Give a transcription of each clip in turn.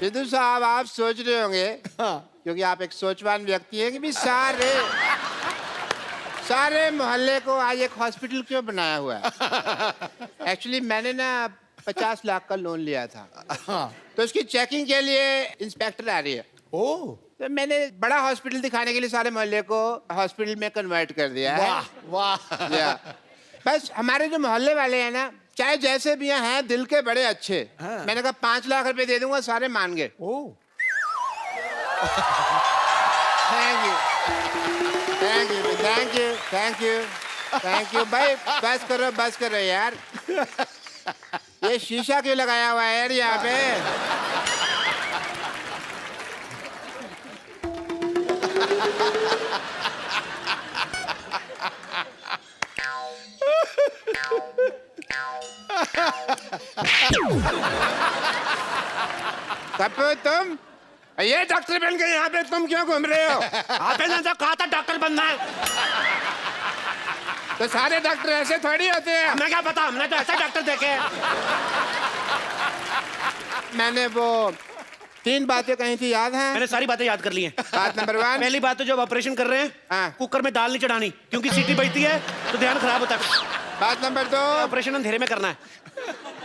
सिद्धू साहब आप सोच रहे होंगे हाँ। क्योंकि आप एक सोचवान व्यक्ति हैं कि भी सारे मोहल्ले को आज एक हॉस्पिटल क्यों बनाया हुआ है। एक्चुअली मैंने ना 50 लाख का लोन लिया था। हाँ। तो उसकी चेकिंग के लिए इंस्पेक्टर आ रही है। ओ तो मैंने बड़ा हॉस्पिटल दिखाने के लिए सारे मोहल्ले को हॉस्पिटल में कन्वर्ट कर दिया है। वाह वाह। या बस हमारे जो मोहल्ले वाले हैं ना, चाहे जैसे भी हैं, दिल के बड़े अच्छे। हाँ। मैंने कहा 5 लाख रुपए दे दूंगा, सारे मान गए। Oh thank you thank you thank you thank you thank you भाई। बस करो यार। ये शीशा क्यों लगाया हुआ है यार यहाँ पे। कपूर तुम ये डॉक्टर बन के यहाँ पे तुम क्यों घूम रहे हो। आपने तो कहा था डॉक्टर बनना है। तो सारे डॉक्टर ऐसे थोड़ी होते हैं। हमें क्या पता, हमने तो ऐसे डॉक्टर देखे हैं। मैंने वो 3 बातें कही थी, याद है? मैंने सारी बातें याद कर ली हैं। बात नंबर 1, पहली बात तो जब ऑपरेशन कर रहे हैं हाँ। कुकर में दाल नहीं चढ़ानी, क्योंकि सीटी बजती है तो ध्यान खराब होता है। बात नंबर 2, ऑपरेशन अंधेरे में करना है।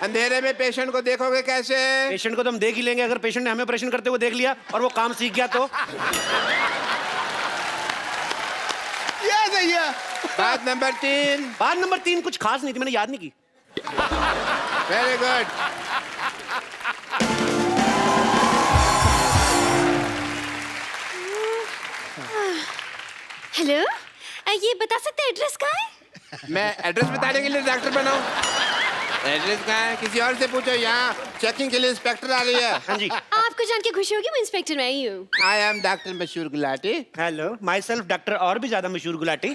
अंधेरे में पेशेंट को देखोगे कैसे? पेशेंट को तो हम देख ही लेंगे। अगर पेशेंट ने हमें ऑपरेशन करते हुए देख लिया और वो काम सीख गया तो। ये सही है। बात नंबर 3, बात नंबर 3 कुछ खास नहीं थी, मैंने याद नहीं की। Very good. हेलो, ये बता सकते हैं एड्रेस कहाँ है? मैं एड्रेस बताने के लिए डॉक्टर बनाऊं? एड्रेस कहाँ है? किसी और से पूछो। यहाँ चेकिंग के लिए इंस्पेक्टर आ रही है। हाँ जी। आपको जान के खुशी होगी, मैं इंस्पेक्टर में आई हूँ। आई एम डॉक्टर मशहूर Gulati. Hello, my self doctor और भी ज्यादा मशहूर गुलाटी। ये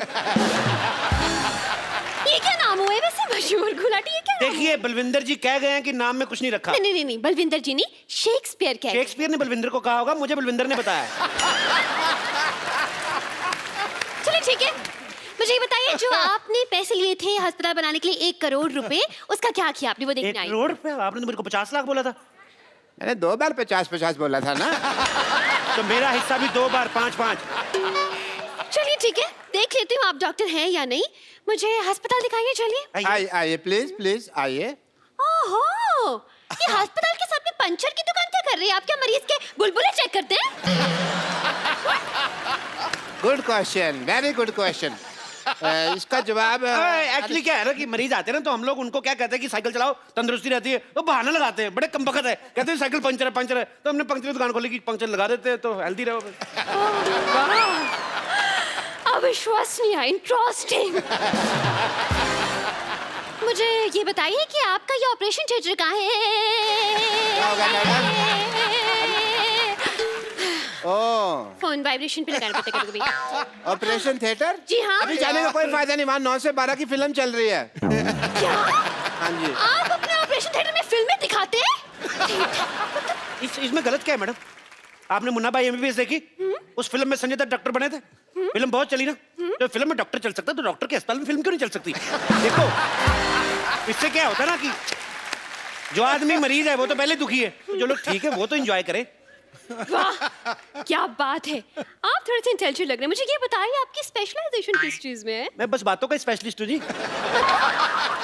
क्या नाम हुआ है वैसे, मशहूर गुलाटी? ये क्या नाम देखिए, बलविंदर जी कह गए हैं कि नाम में कुछ नहीं रखा। हुआ? नहीं, बलविंदर जी नहीं, शेक्सपियर कह। शेक्सपियर ने बलविंदर को कहा होगा, मुझे बलविंदर ने बताया। चलो ठीक है, मुझे ये बताइए, जो आपने पैसे लिए थे अस्पताल बनाने के लिए 1 करोड़ रुपए, उसका क्या किया आपने? वो 1 देखने आई। करोड़ रुपए? आपने तो मेरे को 50 लाख बोला था। मैंने 2 बार 50-50 बोला था ना। तो मेरा हिस्सा भी 2 बार 5-5। चलिए ठीक है, देख लेती हूँ आप डॉक्टर हैं या नहीं। मुझे अस्पताल दिखाइए, चलिए। आइए प्लीज आइए। ओहो, ये अस्पताल के सामने पंचर की दुकान क्या कर रही है? आप क्या मरीज के बुलबुले चेक करते हैं? Good question, very good question. इसका जवाब एक्चुअली क्या है ना कि मरीज आते हैं ना, तो हम लोग उनको क्या कहते हैं कि साइकिल चलाओ, तंदुरुस्ती रहती है। तो बहाना लगाते हैं, बड़े कमबख्त है, कहते हैं साइकिल पंचर है। तो हमने पंचर की दुकान खोली कि पंचर लगा देते हैं तो हेल्दी रहो। अविश्वसनीय, इंटरेस्टिंग। मुझे ये बताइए कि आपका ये ऑपरेशन थिएटर कहाँ क्या होगा है? ओह, फोन वाइब्रेशन पे लगाना पड़ता है कभी-कभी। Operation theatre? जी हाँ। अभी जाने का कोई फायदा नहीं, वहाँ 9 से 12 की फिल्म चल रही है। क्या? हाँ जी। आप अपने ऑपरेशन थिएटर में फिल्में दिखाते हैं? इसमें गलत क्या है मैडम? आपने मुन्ना भाई एमबीबीएस देखी? उस फिल्म में संजय दत्त डॉक्टर बने थे। फिल्म बहुत चली ना। तो फिल्म में डॉक्टर चल सकता है, तो डॉक्टर के अस्पताल में फिल्म क्यों नहीं चल सकती? देखो, इससे क्या होता है ना कि जो आदमी मरीज है वो तो पहले दुखी है, तो जो लोग ठीक है वो तो एंजॉय करे। वाह, क्या बात है। आप थोड़े से इंटेलिजेंट लग रहे हैं। मुझे ये बताइए, आपकी स्पेशलाइजेशन किस चीज में है? मैं बस बातों का स्पेशलिस्ट हूँ जी।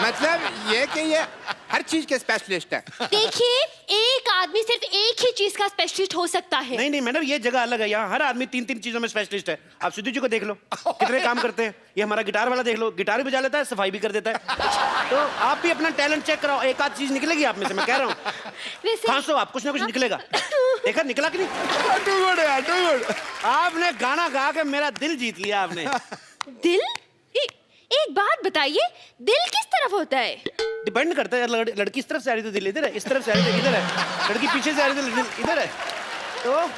मतलब ये कि ये हर चीज के स्पेशलिस्ट है। देखिए, एक आदमी सिर्फ एक ही चीज का स्पेशलिस्ट हो सकता है। नहीं नहीं मैडम, ये जगह अलग है। यहाँ हर आदमी 3-3 चीजों में स्पेशलिस्ट है। आप सिद्धू जी को देख लो, कितने काम करते हैं। ये हमारा गिटार वाला देख लो, गिटार भी बजा लेता है, सफाई भी कर देता है। तो आप भी अपना टैलेंट चेक कराओ, एक आध चीज निकलेगी आप में से, मैं कह रहा हूँ। वैसे खांसो आप, कुछ ना कुछ निकलेगा। देखा निकला कि नहीं? टू गुड यार, टू गुड। आपने गाना गा के मेरा दिल जीत लिया आपने। दिल? एक बात बताइए, दिल किस तरफ होता है? डिपेंड करता है। लड़की इस तरफ से आ रही तो दिल इधर है, इस तरफ से आ रही तो इधर है, लड़की पीछे से आ रही तो दिल इधर है। तो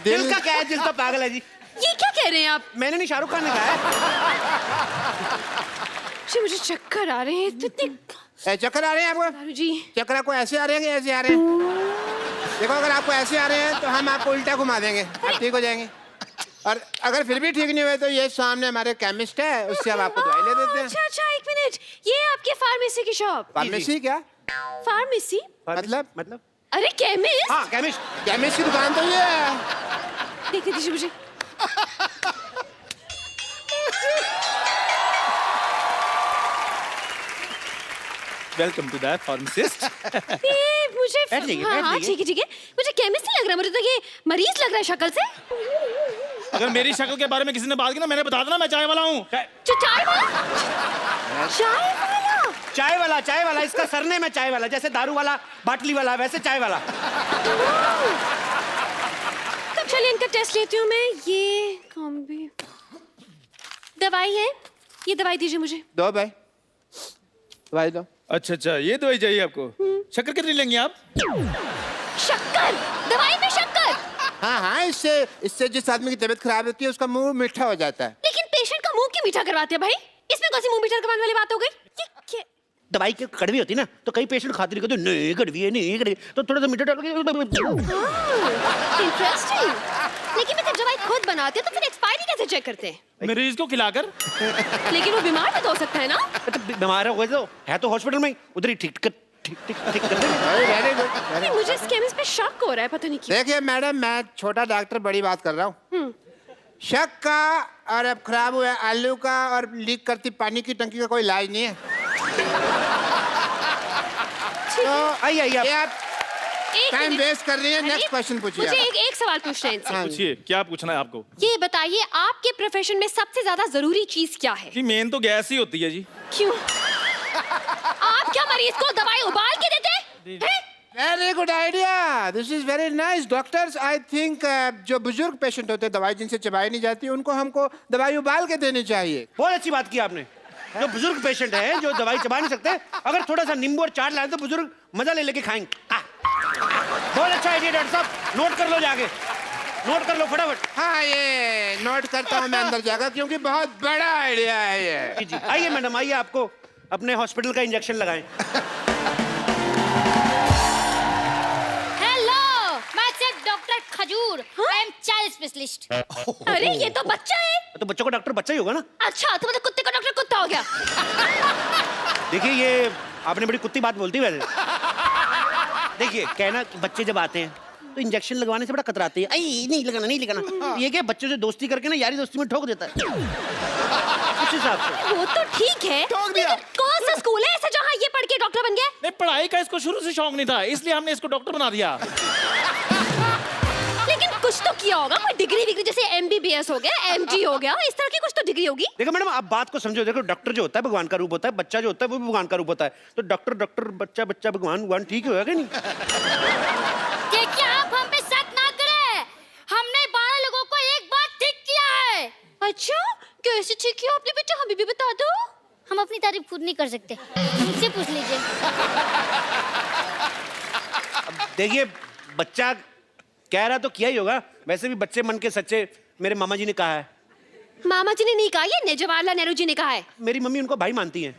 दिल का क्या है? दिल तो पागल है जी। ये क्या कह रहे हैं आप? मैंने नहीं, शाहरुख खान ने कहा है। जी मुझे चक्कर आ रहे हैं इतने। चक्कर आ रहे हैं आपको? दारू जी, चक्कर आपको ऐसे आ रहे हैं कि ऐसे आ रहे हैं? देखो, अगर आपको ऐसे आ रहे हैं तो हम आपको उल्टा घुमा देंगे, आप ठीक हो जाएंगे। और अगर फिर भी ठीक नहीं हुए तो ये सामने हमारे केमिस्ट है, उससे हम आपको दवाई ले देते हैं। अच्छा, 1 मिनट। ये आपके फार्मेसी की शॉप? फार्मेसी क्या? फार्मेसी मतलब? अरे केमिस्ट। हाँ केमिस्ट। केमिस्ट की दुकान तो ये है। देखने दीजिए मुझे। Welcome to the pharmacist. ये मुझे बैठ जाइए, हाँ बैठ हाँ जाइए। ठीक है ठीक है। मुझे केमिस्ट नहीं लग रहा, मुझे तो ये मरीज लग रहा है शक्ल से। अगर मेरी शक्ल के बारे में किसी ने बात की ना, मैंने बता देना मैं चाय वाला हूँ। चाय वाला। चाय वाला। चाय वाला इसका सरनेम है चाय वाला, जैसे दारू वाला, बाटली वाला, वैसे चाय वाला। तब चलिए इनका टेस्ट लेती हूँ मैं। ये कौन भी दवाई है, ये दवाई दीजिए मुझे। दो भाई, दवाई दो। अच्छा, ये दवाई चाहिए आपको। शक्कर कितनी लेंगे आप? शक्कर, दवाई में शक्कर। हाँ, इससे जिस आदमी की तबीयत खराब होती है उसका मुंह मीठा हो जाता है। लेकिन पेशेंट का मुंह क्यों मीठा करवाते हैं भाई? इसमें कौन सी मुंह मीठा करवाने वाली बात हो गई? ये क्या? दवाई की कड़वी होती है ना, तो कई पेशेंट खाते नहीं, कहते नहीं कड़वी है, नहीं कड़वी, तो थोड़ा सा मीठा डाल के। इंटरेस्टिंग। लेकिन मैं जब दवाई खुद बनाते हैं तो फिर एक्सपायरी कैसे चेक करते हैं? मरीज को खिलाकर। लेकिन वो बीमार भी तो हो सकता है ना? तो बीमार हो गए तो है तो हॉस्पिटल में ही, उधर ही ठीक कर देंगे। Very good. नहीं, मुझे इस केमिस्ट पे शक हो रहा है, पता नहीं क्यों। देखिए मैडम, मैं छोटा डॉक्टर बड़ी बात कर रहा हूँ। शक का और अब खराब हुआ आलू का और लीक करती पानी की टंकी का कोई इलाज नहीं है। तो आइए ये आप एक टाइम मिनट। वेस्ट कर रही है। नेक्स्ट क्वेश्चन पूछिए मुझे आप। एक सवाल पूछना है इनसे। हाँ। पूछिए, क्या पूछना है आपको? ये बताइए, आपके प्रोफेशन में सबसे ज्यादा जरूरी चीज क्या है? जी मेन तो गैस ही होती है जी। क्यों? आप क्या मरीज को दवाई उबाल के देते हैं? Very good idea, this is very nice. Doctors I think जो बुजुर्ग पेशेंट होते हैं, दवाई जिनसे चबाई नहीं जाती, उनको हमको दवाई उबाल के देनी चाहिए। बहुत अच्छी बात की आपने। जो बुजुर्ग पेशेंट है, जो दवाई चबा नहीं सकते, अगर थोड़ा सा नींबू और चाट लाए तो बुजुर्ग मजा ले लेके खाएंगे। बहुत अच्छा आइडिया डॉक्टर साहब, नोट कर लो जाके, नोट कर लो फटाफट। हाँ, ये नोट करता हूँ मैं अंदर जाकर, क्योंकि बहुत बड़ा आइडिया है ये। जी आइए मैडम, आइए, आपको अपने हॉस्पिटल का इंजेक्शन लगाएं। हेलो, मैं सिर्फ डॉक्टर खजूर, आई एम चाइल्ड स्पेशलिस्ट। अरे ये तो बच्चा है। तो बच्चों का डॉक्टर बच्चा ही होगा ना। अच्छा, तो मतलब कुत्ते का डॉक्टर कुत्ता हो गया। देखिए, ये आपने बड़ी कुत्ती बात बोलती है वैसे। देखिए, कहना कि बच्चे जब आते हैं तो इंजेक्शन लगवाने से बड़ा कतराते हैं। आई नहीं लगाना, नहीं लगाना। ये क्या, बच्चों से दोस्ती करके ना यारी दोस्ती में ठोक देता है। उस हिसाब से वो तो ठीक है, ठोक दिया। लेकिन कौन सा स्कूल है ऐसा जहाँ ये पढ़ के डॉक्टर बन गया? नहीं, पढ़ाई का इसको शुरू से शौक नहीं था, इसलिए हमने इसको डॉक्टर बना दिया। लेकिन कुछ तो किया होगा, कोई डिग्री जैसे MBBS हो गया, MD हो गया, इस तरह की कुछ तो डिग्री होगी। देखो मैडम, आप बात को समझो। देखो, डॉक्टर जो होता है भगवान का रूप होता है, बच्चा जो होता है वो भी भगवान का रूप होता है। तो डॉक्टर बच्चा भगवान ठीक होगा नहीं? देखिए, आप हम पे शक ना करें, हमने 12 लोगों को एक बार ठीक किया है। अच्छा, कैसे ठीक किया आपने बेटा, हमें भी बता दो। हम अपनी तारीफ खुद नहीं कर सकते, मुझसे पूछ लीजिए। देखिए, बच्चा कह रहा तो किया ही होगा। वैसे भी बच्चे मन के सच्चे, मेरे मामा जी ने कहा है। मामा जी ने नहीं कहा, ये जवाहरलाल नेहरू जी ने कहा है। मेरी मम्मी उनको भाई मानती हैं।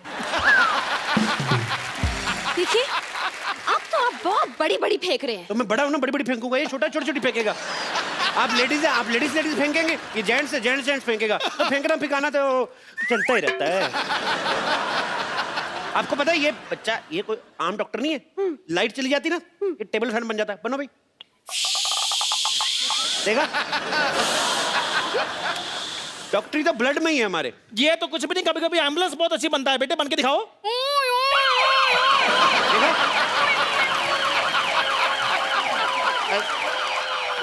देखिए, अब तो आप बहुत बड़ी फेंक रहे हैं। तो मैं बड़ा हूं ना, बड़ी फेंकूंगा, ये छोटा छोटी फेंकेगा। आप लेडीज है, आप लेडीज फेंकेंगे, ये जेंट्स है, जेंट्स फेंकेगा। तो फेंकना फिकाना तो चलता ही रहता है। आपको पता है, ये बच्चा ये कोई आम डॉक्टर नहीं है। लाइट चली जाती ना, ये टेबल फैन बन जाता है। बनो भाई, देखा? डॉक्टरी तो ब्लड में ही है हमारे। ये तो कुछ भी नहीं, कभी कभी एम्बुलेंस बहुत अच्छी बनता है। बेटे बन के दिखाओ। देखा?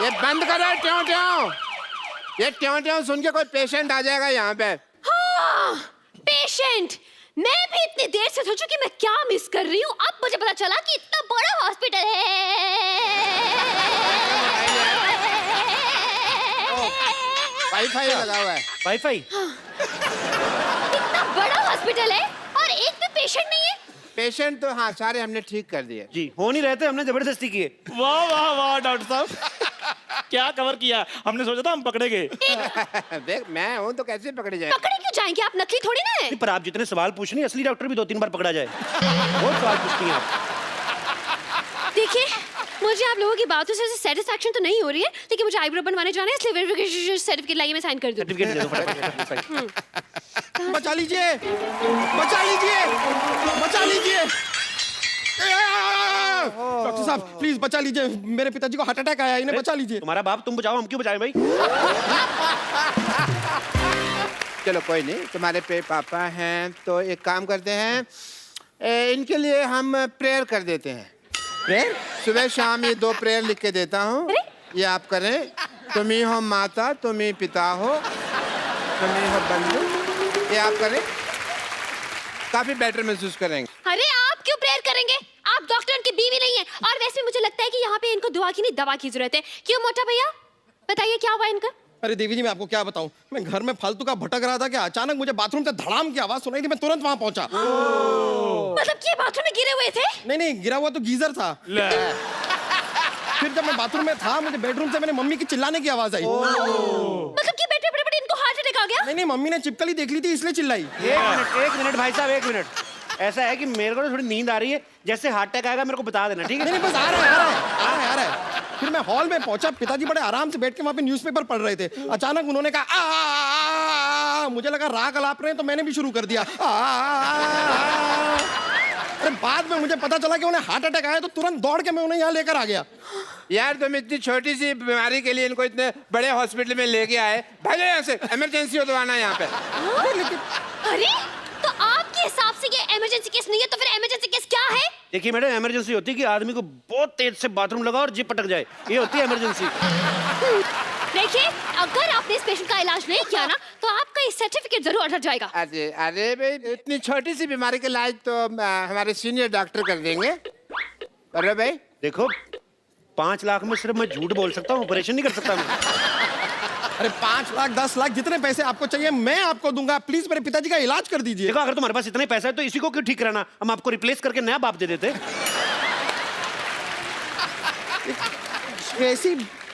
ये बंद करो ट्यों ट्यों। ये ट्यों ट्यों सुन के कोई पेशेंट आ जाएगा यहाँ पे। हाँ, पेशेंट। मैं भी इतनी देर से सोचूं कि मैं क्या मिस कर रही हूँ। अब मुझे पता चला कि इतना बड़ा हॉस्पिटल है। वाईफाई लगा हुआ है। वाईफाई? इतना बड़ा हॉस्पिटल है और एक भी पेशेंट नहीं है। पेशेंट तो हाँ सारे हमने ठीक कर दिए। जी, हो नहीं रहे थे, हमने जबरदस्ती किए। वाह वाह वाह डॉक्टर साहब, क्या कवर किया। हमने सोचा था हम पकड़े गए। देख, मैं हूँ तो कैसे पकड़े जाए। पकड़े क्यों जाएंगे, आप नकली थोड़ी ना है। नहीं, पर आप जितने सवाल पूछ रही हैं, असली डॉक्टर भी 2-3 बार पकड़ा जाए। बहुत सवाल पूछती हैं आप। देखिए, मुझे आप लोगों की बातों से सेटिस्फैक्शन तो नहीं हो रही है, लेकिन मुझे आईब्रो बनवाने जाना है, इसलिए वेरिफिकेशन सर्टिफिकेट लाइए, मैं साइन कर दूं। सर्टिफिकेट दे दो फटाफट। बचा लीजिए, बचा लीजिए, बचा लीजिए। डॉक्टर साहब प्लीज बचा लीजिए, मेरे पिताजी को हार्ट अटैक आया, इन्हें बचा लीजिए। तुम्हारा बाप, तुम बचाओ, हम क्यों बचाएं भाई? चलो कोई नहीं, तुम्हारे पे पापा हैं तो एक काम करते हैं, इनके लिए हम प्रेयर कर देते हैं। प्रेयर? सुबह शाम ये 2 प्रेयर लिख के देता हूँ, ये आप करें। तुम ही हो माता, तुम ही पिता हो, तुम ही हो बंधु, ये आप करें, काफी बेटर महसूस करेंगे। अरे आप क्यों प्रेयर करेंगे? आप डॉक्टर की बीवी नहीं है। और वैसे मुझे लगता है कि यहाँ पे इनको दुआ की नहीं दवा की जरूरत है। क्यों मोटा भैया, बताइए क्या हुआ इनका? अरे देवी जी मैं आपको क्या बताऊं, मैं घर में फालतू का भटक रहा था कि अचानक मुझे बाथरूम से धड़ाम की आवाज सुनाई थी, मैं तुरंत वहां पहुंचा। मतलब कि बाथरूम में गिरे हुए थे? नहीं, गिरा हुआ तो गीजर था। फिर जब मैं बाथरूम में था, मुझे बेडरूम से मेरे मम्मी की चिल्लाने की आवाज आई। मतलब कि बैठे बड़े इनको हार्ट अटैक आ गया? नहीं, मम्मी ने चिपकली देख ली थी इसलिए चिल्लाई। एक मिनट भाई साहब, 1 मिनट। ऐसा है कि मेरे को तो थोड़ी नींद आ रही है, जैसे हार्ट अटैक आएगा मेरे को बता देना, ठीक है? नहीं बस आ रहा है। फिर मैं हॉल में पहुंचा, पिताजी बड़े आराम से बैठ के वहां पे न्यूज़पेपर पढ़ रहे थे। अचानक उन्होंने कहा आ, मुझे लगा राग अलाप रहे हैं तो मैंने भी शुरू कर दिया। अरे बाद में मुझे पता चला कि उन्हें हार्ट अटैक आया, तो तुरंत दौड़ के मैं उन्हें यहाँ लेकर आ गया। यार तुम इतनी छोटी सी बीमारी के लिए इनको इतने बड़े हॉस्पिटल में लेके आए, भागो यहाँ से, इमरजेंसी हो तो आना यहाँ पे। अरे तो आपके हिसाब से ये इमरजेंसी केस नहीं है, तो फिर इमरजेंसी केस क्या है? देखिए मैडम, इमरजेंसी होती है कि आदमी को बहुत तेज से बाथरूम लगा और जिप पटक जाए, ये होती है इमरजेंसी। देखिए, अगर आपने इस पेशेंट का इलाज नहीं किया ना, तो आपका ये सर्टिफिकेट जरूर अटक जाएगा। अरे भाई, इतनी छोटी सी बीमारी का इलाज तो हमारे सीनियर डॉक्टर कर देंगे। अरे भाई देखो, 5 लाख में सिर्फ मैं झूठ बोल सकता हूँ, ऑपरेशन नहीं कर सकता मैं। अरे 5 लाख 10 लाख जितने पैसे आपको चाहिए मैं आपको दूंगा, प्लीज मेरे पिताजी का इलाज कर दीजिए। देखो, अगर तुम्हारे पास इतने पैसा है तो इसी को क्यों ठीक कराना, हम आपको रिप्लेस करके नया बाप दे देते।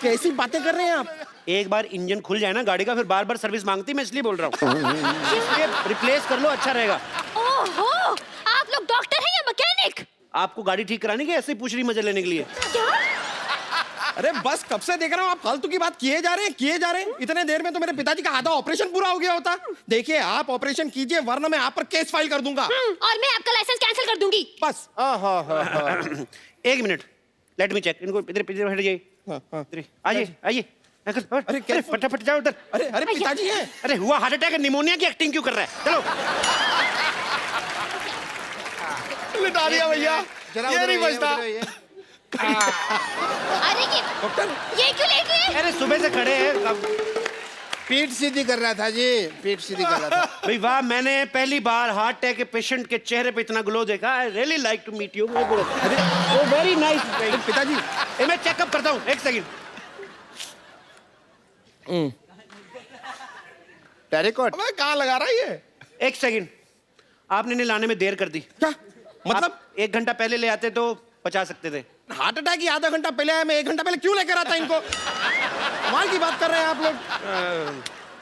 कैसी बातें कर रहे हैं आप? एक बार इंजन खुल जाए ना गाड़ी का, फिर बार बार सर्विस मांगती, मैं इसलिए बोल रहा हूँ। रिप्लेस कर लो, अच्छा रहेगा। ओहो, आप लोग डॉक्टर हैं या मैकेनिक? आपको गाड़ी ठीक करानी कि ऐसे ही पूछ रही मजे लेने के लिए? क्या? अरे बस कब से देख रहा हूँ आप फालतू की बात किए जा रहे हैं। इतने देर में तो मेरे पिताजी का आधा ऑपरेशन पूरा हो गया होता। देखिए आप ऑपरेशन कीजिए, वरना मैं आप पर केस फाइल कर दूंगा। और मैं आपका लाइसेंस कैंसिल कर दूंगी। बस। एक मिनट, लेट मी चेक। इनको इधर हट जाइए, आइए। अरे क्या? फटाफट जाओ उधर। अरे पिताजी हैं। अरे हुआ हार्ट अटैक, निमोनिया की एक्टिंग क्यों कर रहा है? चलो लिटा दिया भैया, ये नहीं बचता। अरे ये डॉक्टर, ये क्यों लेट रहे हैं? अरे सुबह से खड़े हैं। पीठ सीधी कर रहा था जी, पीठ सीधी कर रहा था। भाई वाह, मैंने पहली बार हार्ट अटैक के पेशेंट के चेहरे पे इतना ग्लो देखा। I really like to meet you. वो वेरी नाइस। पिताजी मैं चेकअप करता हूँ, एक सेकंड। टेरिकॉट अबे कहाँ लगा रहा है ये? एक सेकंड, आपने इन्हें लाने में देर कर दी। क्या मतलब? आप 1 घंटा पहले ले आते तो बचा सकते थे। हार्ट अटैक ही आधा घंटा पहले आया, मैं 1 घंटा पहले क्यों लेकर आता इनको? कमाल की बात कर रहे हैं आप लोग,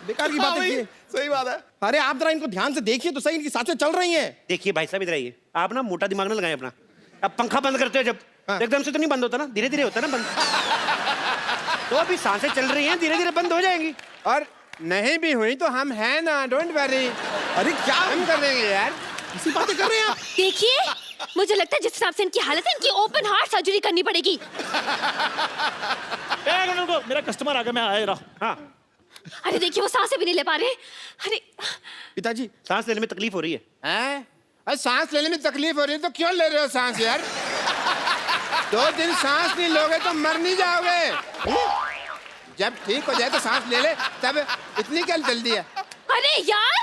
बेकार की बात है। सही बात है। अरे आप जरा इनको ध्यान से देखिए तो सही, इनकी सांसें चल रही हैं। देखिए भाई साहब, इधर आइए। आप ना मोटा दिमाग ना लगाएं अपना। अब पंखा बंद करते हो जब, एकदम से तो नहीं बंद होता ना, धीरे धीरे होता ना बंद। तो अभी सांसें चल रही हैं, धीरे धीरे बंद हो जाएंगी। और नहीं भी हुई तो हम हैं ना, डोंट वरी। अरे क्या हम कर देंगे यार, इसी बातें कर रहे हैं आप? देखिए, मुझे लगता है जिस हिसाब से इनकी हालत है, इनकी ओपन हार्ट सर्जरी करनी पड़ेगी। एक मिनट रुको, मेरा कस्टमर आ गया, मैं आ रहा हूँ। हाँ, अरे देखिए, वो सांसें भी नहीं ले पा रहे। अरे पिताजी सांस लेने में तकलीफ हो रही है। हैं? अरे सांस लेने में तकलीफ हो रही है तो क्यों ले रहे हो सांस यार? 2 दिन सांस नहीं लोगे तो मर नहीं जाओगे। जब ठीक हो जाए तो सांस ले ले, तब इतनी क्या जल्दी है? अरे यार,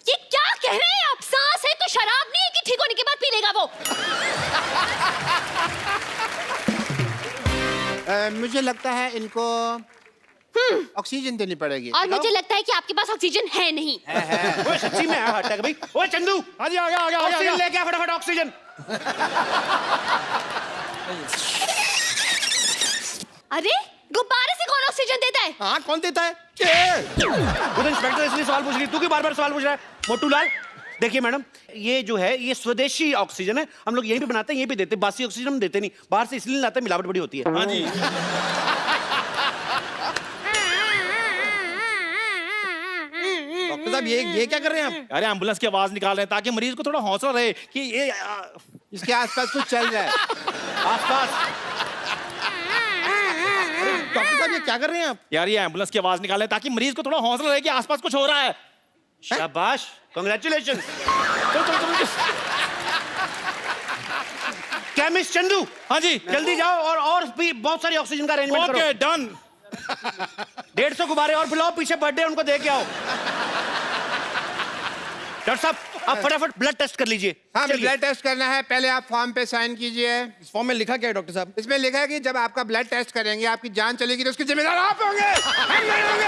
ये क्या कह रहे हैं आप? सांस है तो शराब नहीं है कि ठीक होने के बाद पी लेगा वो? मुझे लगता है इनको ऑक्सीजन देनी पड़ेगी। और मुझे लगता है कि आपके पास ऑक्सीजन है नहीं। वो सच्ची में हार्ट अटैक भाई। ओए चंदू, हाँ जी, आ गया ऑक्सीजन लेके आ फटाफट, ऑक्सीजन। अरे गुब्बारे से कौन ऑक्सीजन देता है? हाँ कौन देता है? वो तो इंस्पेक्टर इसलिए सवाल पूछ रही, तू क्यों बार-बार सवाल पूछ रहा है? मोटू लाल, देखिए मैडम, ये जो है ये स्वदेशी ऑक्सीजन है, हम लोग यहीं पे बनाते हैं, यहीं पे देते हैं। बासी ऑक्सीजन हम देते नहीं, बाहर से इसलिए लाते हैं, मिलावट बड़ी होती है। हाँ जी। डॉक्टर साहब ये क्या कर रहे हैं आप? अरे एम्बुलेंस की आवाज निकाल रहे हैं ताकि मरीज को थोड़ा हौसला रहे कि ये इसके आसपास कुछ चल रहा है। आसपास डॉक्टर साहब ये क्या कर रहे हैं आप? यार ये एम्बुलेंस की आवाज निकाल रहे हैं ताकि मरीज को थोड़ा हौसला रहे कि आसपास कुछ हो रहा है। शाबाश, कांग्रेचुलेशन। चलो चलो चलो केमिस्ट चंदू, हाँ जी जल्दी जाओ और भी बहुत सारी ऑक्सीजन का अरेंजमेंट करो। Okay done. 150 गुब्बारे और बुलाओ, पीछे बर्थडे उनको दे के आओ। डॉक्टर साहब आप फटाफट ब्लड टेस्ट कर लीजिए। हाँ, चलिए। ब्लड टेस्ट करना है। पहले आप फॉर्म पे साइन कीजिए। इस फॉर्म में लिखा क्या है डॉक्टर साहब? इसमें लिखा है कि जब आपका ब्लड टेस्ट करेंगे आपकी जान चलेगी तो उसकी जिम्मेदार आप होंगे, हम नहीं होंगे।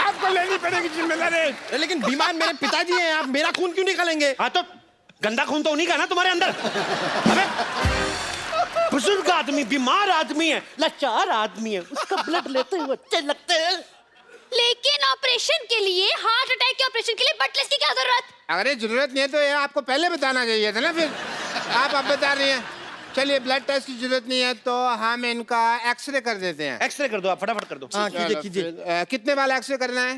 आपको लेनी पड़ेगी जिम्मेदारी। लेकिन बीमार मेरे पिताजी हैं, आप मेरा खून क्यों निकालेंगे? हाँ तो गंदा खून तो उन्हीं का ना तुम्हारे अंदर। अबे बुजुर्ग आदमी, बीमार आदमी है, लाचार आदमी है, उसका ब्लड लेते हुए अच्छे लगते हैं। लेकिन ऑपरेशन के लिए, हार्ट अटैक के ऑपरेशन के लिए ब्लड टेस्ट की क्या जरूरत? अगर ये जरूरत नहीं है तो ये आपको पहले बताना चाहिए था ना। फिर आप अब बता रही हैं। चलिए ब्लड टेस्ट की जरूरत नहीं है तो हम इनका एक्सरे कर देते हैं। एक्सरे कर दो, आप फटाफट कर दो। हाँ कीजिए चलो, कीजिए। फिर, कितने वाला एक्सरे करना है?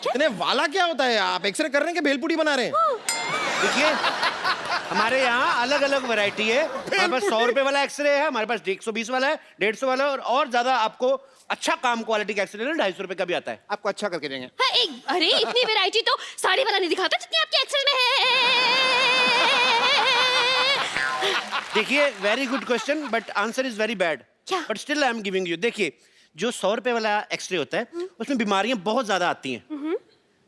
इतने वाला क्या होता है? आप एक्सरे कर रहे हैं कि भेलपुरी बना रहे हैं? देखिए हमारे यहाँ अलग अलग वैरायटी है। हमारे पास 100 रुपए वाला एक्सरे है, हमारे पास 120 वाला है, 150 वाला है, और ज्यादा आपको अच्छा काम क्वालिटी का एक्सरे 250 रुपए का भी आता है। आपको अच्छा करके देंगे। हाँ, अरे इतनी वैरायटी तो साड़ी वाला नहीं दिखाता जितनी आपके एक्सेल में है। देखिए very good question but answer is very bad. क्या? But still I am giving you. देखिए जो 100 रुपए वाला एक्सरे होता है उसमें बीमारियां बहुत ज्यादा आती हैं,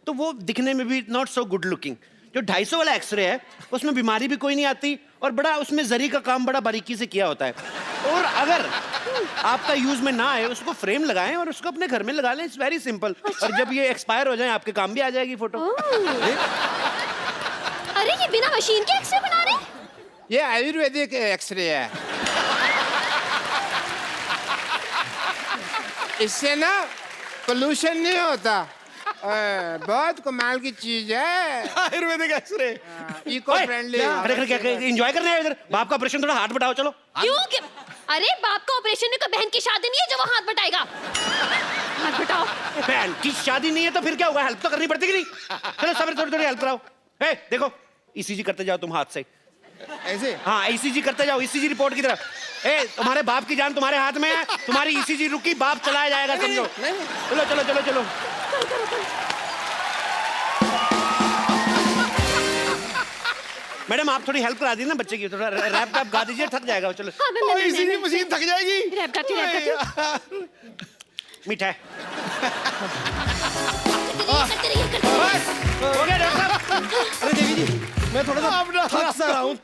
तो वो दिखने में भी नॉट सो गुड लुकिंग। जो 250 वाला एक्सरे है उसमें बीमारी भी कोई नहीं आती और बड़ा उसमें जरी का काम बड़ा बारीकी से किया होता है। और अगर आपका यूज में ना आए उसको फ्रेम लगाएं और उसको अपने घर में लगा लें। It's very simple. और जब ये एक्सपायर हो जाए आपके काम भी आ जाएगी फोटो। अरे ये बिना मशीन के एक्सरे बना रहे हैं? ये आयुर्वेदिक एक्सरे है। इससे ना पोल्यूशन नहीं होता। बहुत कमाल की चीज है ayurvedic X-ray. Eco friendly. Enjoy करने आए इधर। बाप का ऑपरेशन थोड़ा हाथ बटाओ चलो। क्यों? अरे बाप का ऑपरेशन में कोई बहन की शादी नहीं है जो वो हाथ बटाएगा। हाथ बटाओ। बहन की शादी नहीं है तो फिर क्या होगा? हेल्प तो करनी पड़ती कि नहीं? चलो सब थोड़ी थोड़ी हेल्प कराओ। ए देखो ईसीजी करते जाओ तुम हाथ से। ऐसे? हाँ ईसीजी करते जाओ, ईसीजी रिपोर्ट की तरफ। ए तुम्हारे बाप की जान तुम्हारे हाथ में है, तुम्हारी ईसीजी रुकी बाप चलाया जाएगा समझो। चलो चलो चलो चलो। मैडम आप थोड़ी हेल्प करा दी ना बच्चे की, थोड़ा रैप वैप गा दीजिए, थक जाएगा। चलो हाँ, मैं इसी मशीन थक जाएगी। रैप गाती। मिठाई करते रहिए। हो गया डॉक्टर साहब। अरे देवी जी मैं थोड़ा सा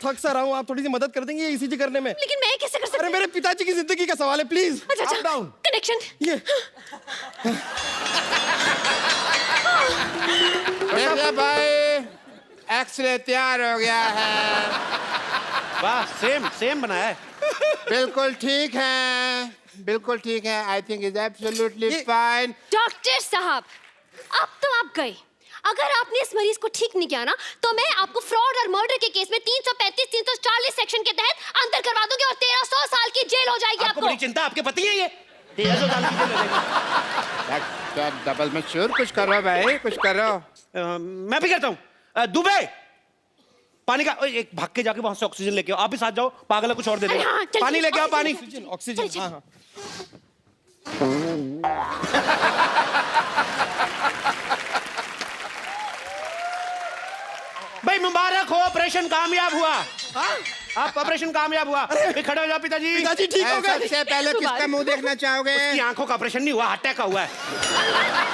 थक सा रहा हूँ, आप थोड़ी सी मदद कर देंगे ये ईसीजी करने में? लेकिन मैं कैसे कर सकती अरे हूँ? मेरे पिताजी की जिंदगी का सवाल है, प्लीज। अच्छा अप डाउन कनेक्शन। ये देखिए भाई एक्सरे तैयार हो गया है। वाह सेम सेम बनाया है। बिल्कुल ठीक है, बिल्कुल ठीक है। I think is absolutely fine. Doctor साहब अब तो आप गए। अगर आपने इस मरीज को ठीक नहीं किया ना तो मैं आपको फ्रॉड और मर्डर के केस में 335 340 सेक्शन के तहत अंदर करवा दूंगी और 1300 साल की जेल हो जाएगी आपको बड़ी चिंता, आपके पति है ये 1300 साल की जेल हो जाएगी। डबल में श्योर कुछ करो भाई, कुछ करो। मैं भी करता हूँ। दुबे पानी का एक भाग के जाके वहां से ऑक्सीजन लेके आओ। आप भी साथ जाओ, पागल है कुछ और दे अरे हाँ, दो। चल, पानी चल, लेके आओ, पानी। ऑक्सीजन। चल। हाँ हाँ भाई मुबारक हो, ऑपरेशन कामयाब हुआ। आप ऑपरेशन कामयाब हुआ। खड़े हो जाओ पिताजी। पिताजी ठीक हो गए? सबसे पहले किसका मुंह देखना चाहोगे? उसकी आंखों का ऑपरेशन नहीं हुआ, अटैक का हुआ है।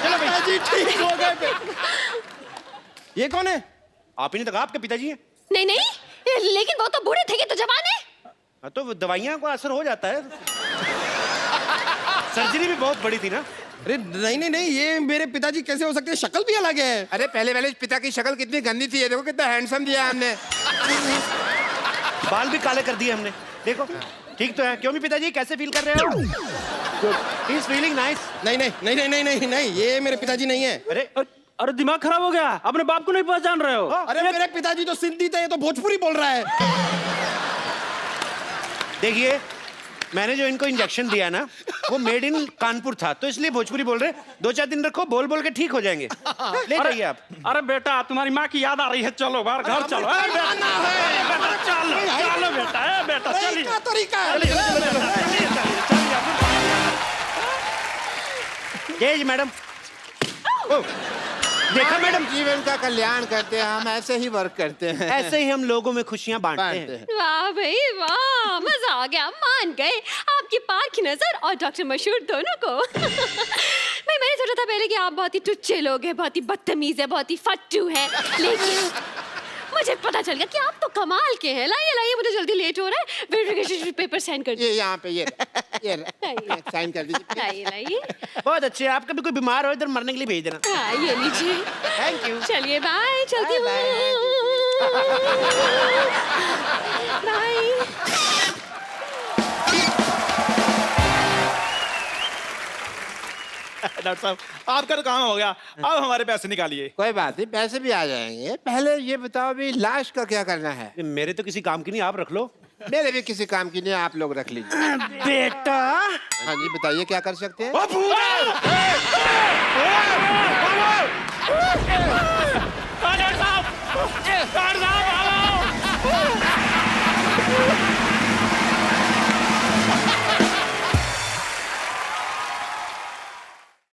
चलो भाई पिताजी ठीक हो गए। ये कौन है? आप ही ने तो कहा आपके पिताजी हैं। नहीं नहीं लेकिन वो तो बूढ़े थे कि तो जवान है। हाँ, तो दवाइयां को असर हो जाता है। सर्जरी भी बहुत बड़ी थी ना। अरे नहीं नहीं नहीं ये मेरे पिताजी कैसे हो सकते हैं? शक्ल भी अलग है। अरे पहले पिता की शक्ल कितनी गंदी थी, ये देखो कितना हैंडसम दिया हमने। बाल भी काले कर दिए हमने, देखो ठीक तो है। क्यों भी पिताजी कैसे फील कर रहे हो? He is feeling nice. नहीं नहीं नहीं नहीं नहीं नहीं नहीं ये मेरे पिताजी नहीं है। अरे अरे दिमाग खराब हो गया, अपने बाप को नहीं पहचान रहे हो? अरे मेरे पिताजी तो सिंधी थे, ये तो भोजपुरी बोल रहा है। देखिए मैंने जो इनको इंजेक्शन दिया ना वो मेड इन कानपुर था तो इसलिए भोजपुरी बोल रहे। 2-4 दिन रखो, बोल बोल के ठीक हो जाएंगे। ले जाइए आप। अरे बेटा तुम्हारी माँ की याद आ रही है, चलो बाहर घर चलो। ए, बेटा, चलो चलो बेटा, ए बेटा चलिए क्या तरीका है? जय जी मैडम। ओ, देखा मैडम, जीवन का कल्याण करते हैं हम, ऐसे ही वर्क करते हैं। ऐसे ही हम लोगों में खुशियां बांटते बांटते हैं। हैं। वाह भाई वाह, मजा आ गया, मान गए आपकी पार की नजर और डॉक्टर मशहूर दोनों को। भाई मैंने सोचा था पहले कि आप बहुत ही टुच्चे लोग हैं, बहुत ही बदतमीज है, बहुत ही फट्टू है, लेकिन मुझे पता चल गया कि आप तो कमाल के हैं। लाइए लाइए, मुझे जल्दी लेट हो रहा है, वेरिफिकेशन पेपर साइन कर ये यहाँ पे ये लाइए। साइन कर दीजिए। लाइए लाइए, बहुत अच्छे। आप कभी कोई बीमार हो इधर मरने के लिए भेज देना। हाँ ये लीजिए। Thank you. चलिए बाय, चलती हूँ। बाय। डॉक्टर साहब आपका तो काम हो गया, अब हमारे पैसे निकालिए। कोई बात नहीं, पैसे भी आ जाएंगे। पहले ये बताओ अभी लाश का क्या करना है? मेरे तो किसी काम की नहीं, आप रख लो। मेरे भी किसी काम की नहीं, आप लोग रख लीजिए। बेटा, हाँ जी बताइए क्या कर सकते हैं? डॉक्टर साहब